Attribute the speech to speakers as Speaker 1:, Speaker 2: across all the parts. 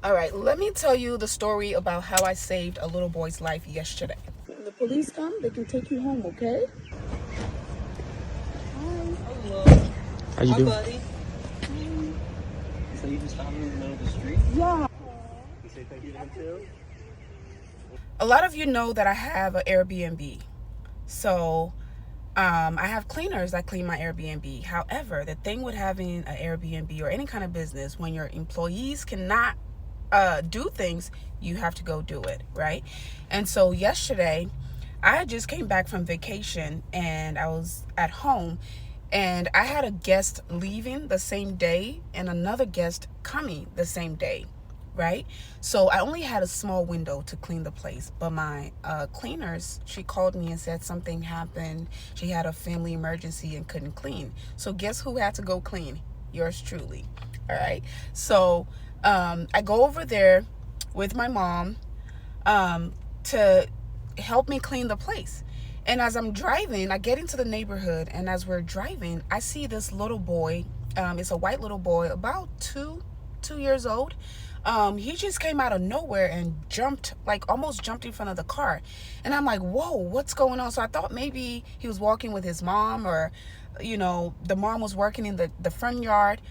Speaker 1: All right, let me tell you the story about how I saved a little boy's life yesterday. When the police come, they can take you home, okay?
Speaker 2: Hello.
Speaker 3: How you
Speaker 2: Hi,
Speaker 3: doing?
Speaker 2: buddy. So you just found me in the middle of the street?
Speaker 1: Yeah.
Speaker 2: You say thank you to him too?
Speaker 1: A lot of you know that I have an Airbnb. So I have cleaners that clean my Airbnb. However, the thing with having an Airbnb or any kind of business, when your employees cannot do things, you have to go do it, right? And so yesterday, I just came back from vacation and I was at home, and I had a guest leaving the same day and another guest coming the same day, right? So I only had a small window to clean the place, but my cleaners, she called me and said something happened. She had a family emergency and couldn't clean. So guess who had to go clean? Yours truly. All right. So I go over there with my mom to help me clean the place. And as I'm driving, I get into the neighborhood, and as we're driving, I see this little boy. It's a white little boy, about two years old. He just came out of nowhere and jumped, like almost jumped in front of the car. And I'm like, whoa, what's going on? So I thought maybe he was walking with his mom, or, the mom was working in the front yard.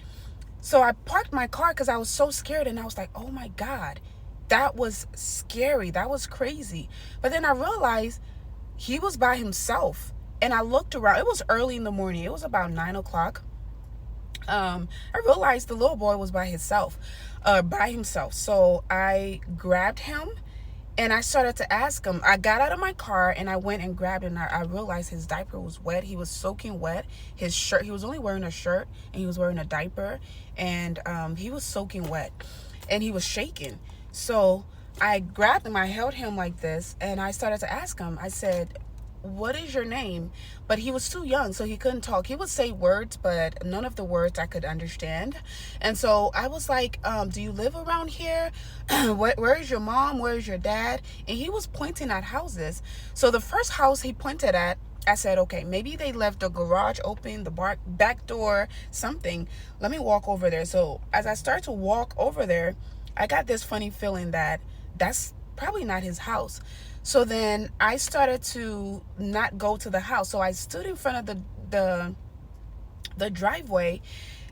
Speaker 1: So I parked my car because I was so scared, and I was like, oh my God, that was scary. That was crazy. But then I realized he was by himself. And I looked around. It was early in the morning. It was about 9 o'clock. I realized the little boy was by himself. So I grabbed him and I started to ask him. I got out of my car and I went and grabbed him. And I realized his diaper was wet. He was soaking wet. His shirt, he was only wearing a shirt and he was wearing a diaper, and he was soaking wet and he was shaking. So I grabbed him, I held him like this, and I started to ask him. I said, what is your name? But he was too young, so he couldn't talk. He would say words, but none of the words I could understand. And so I was like, do you live around here? Where is your mom? Where is your dad? And he was pointing at houses. So the first house he pointed at, I said, okay, maybe they left the garage open, the back door, something. Let me walk over there. So as I start to walk over there, I got this funny feeling that that's probably not his house. So then I started to not go to the house. So I stood in front of the driveway,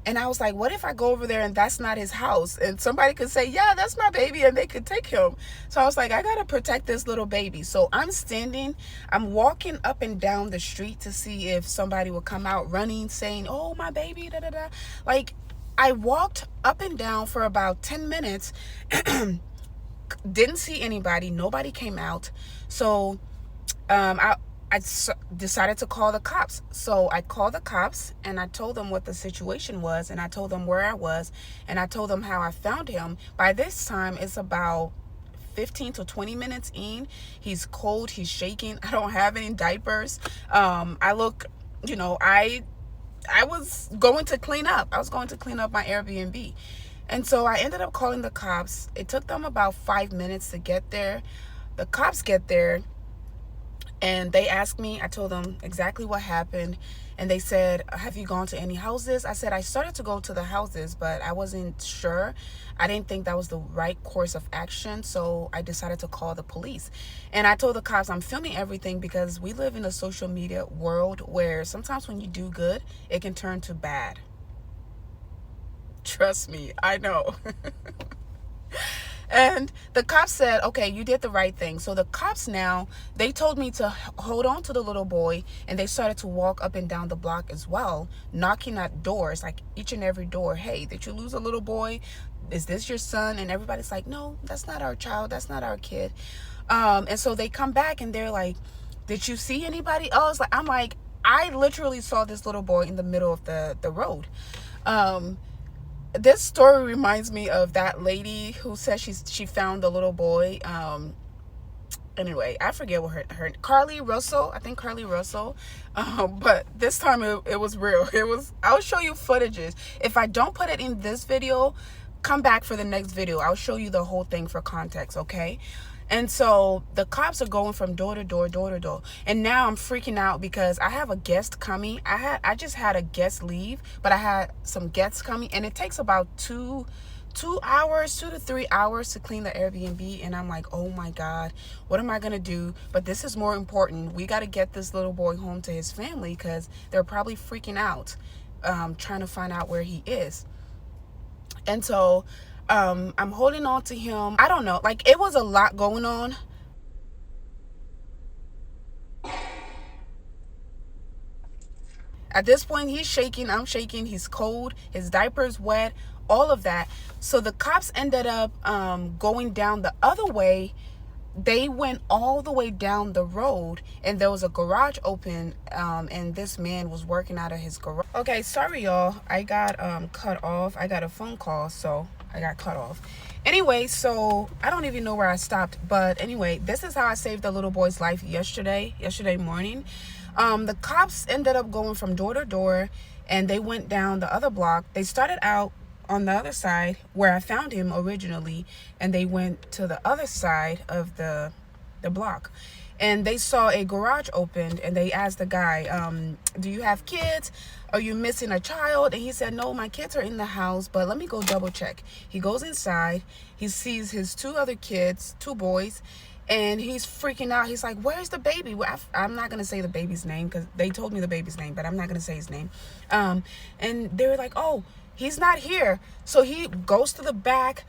Speaker 1: and I was like, what if I go over there and that's not his house? And somebody could say, yeah, that's my baby, and they could take him. So I was like, I got to protect this little baby. So I'm walking up and down the street to see if somebody would come out running saying, oh, my baby, da da da. Like, I walked up and down for about 10 minutes. Didn't see anybody. Nobody came out. So decided to call the cops. So I called the cops and I told them what the situation was, and I told them where I was, and I told them how I found him. By this time, it's about 15 to 20 minutes in. He's cold. He's shaking. I don't have any diapers. I look, I was going to clean up. I was going to clean up my Airbnb. And so I ended up calling the cops. It took them about 5 minutes to get there. The cops get there and they asked me. I told them exactly what happened. And they said, have you gone to any houses? I said, I started to go to the houses, but I wasn't sure. I didn't think that was the right course of action. So I decided to call the police. And I told the cops, I'm filming everything because we live in a social media world where sometimes when you do good, it can turn to bad. Trust me, I know. And the cops said, okay, you did the right thing. So the cops now, they told me to hold on to the little boy, and they started to walk up and down the block as well, knocking at doors, like each and every door. Hey, did you lose a little boy? Is this your son? And everybody's like, no, that's not our child. That's not our kid. And so they come back and they're like, did you see anybody else? I'm like, I literally saw this little boy in the middle of the road. This story reminds me of that lady who said she found the little boy. Anyway, I forget what her Carly Russell. I think Carly Russell. But this time it was real. I'll show you footages. If I don't put it in this video, come back for the next video. I'll show you the whole thing for context, okay? And so the cops are going from door to door, door to door. And now I'm freaking out because I have a guest coming. I just had a guest leave, but I had some guests coming, and it takes about 2 hours, 2 to 3 hours to clean the Airbnb. And I'm like, oh my God, what am I going to do? But this is more important. We got to get this little boy home to his family because they're probably freaking out, trying to find out where he is. And so I'm holding on to him. I don't know. Like, it was a lot going on. At this point, he's shaking. I'm shaking. He's cold. His diaper's wet. All of that. So the cops ended up going down the other way. They went all the way down the road, and there was a garage open, and this man was working out of his garage. Okay, sorry y'all, I got cut off. I got a phone call, so I got cut off. Anyway, so I don't even know where I stopped, but anyway, this is how I saved the little boy's life yesterday morning. The cops ended up going from door to door, and they went down the other block. They started out on the other side where I found him originally, and they went to the other side of the block, and they saw a garage opened, and they asked the guy, do you have kids? Are you missing a child? And he said, no, my kids are in the house, but let me go double check. He goes inside. He sees his two other kids, two boys, and he's freaking out. He's like, where's the baby? Well, I'm not going to say the baby's name because they told me the baby's name, but I'm not going to say his name. And they were like, oh, he's not here. So he goes to the back,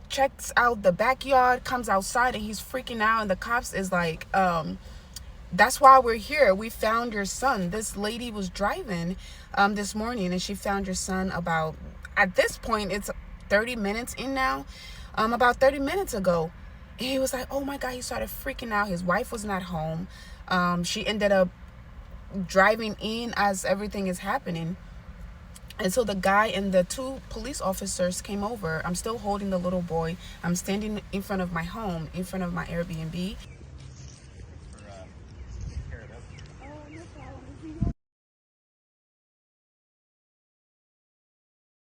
Speaker 1: checks out the backyard, comes outside, and he's freaking out. And the cops is like, that's why we're here. We found your son. This lady was driving this morning, and she found your son about, at this point, it's 30 minutes in now, about 30 minutes ago. And he was like, oh my God, he started freaking out. His wife was not home. She ended up driving in as everything is happening. And so the guy and the two police officers came over. I'm still holding the little boy. I'm standing in front of my home, in front of my Airbnb.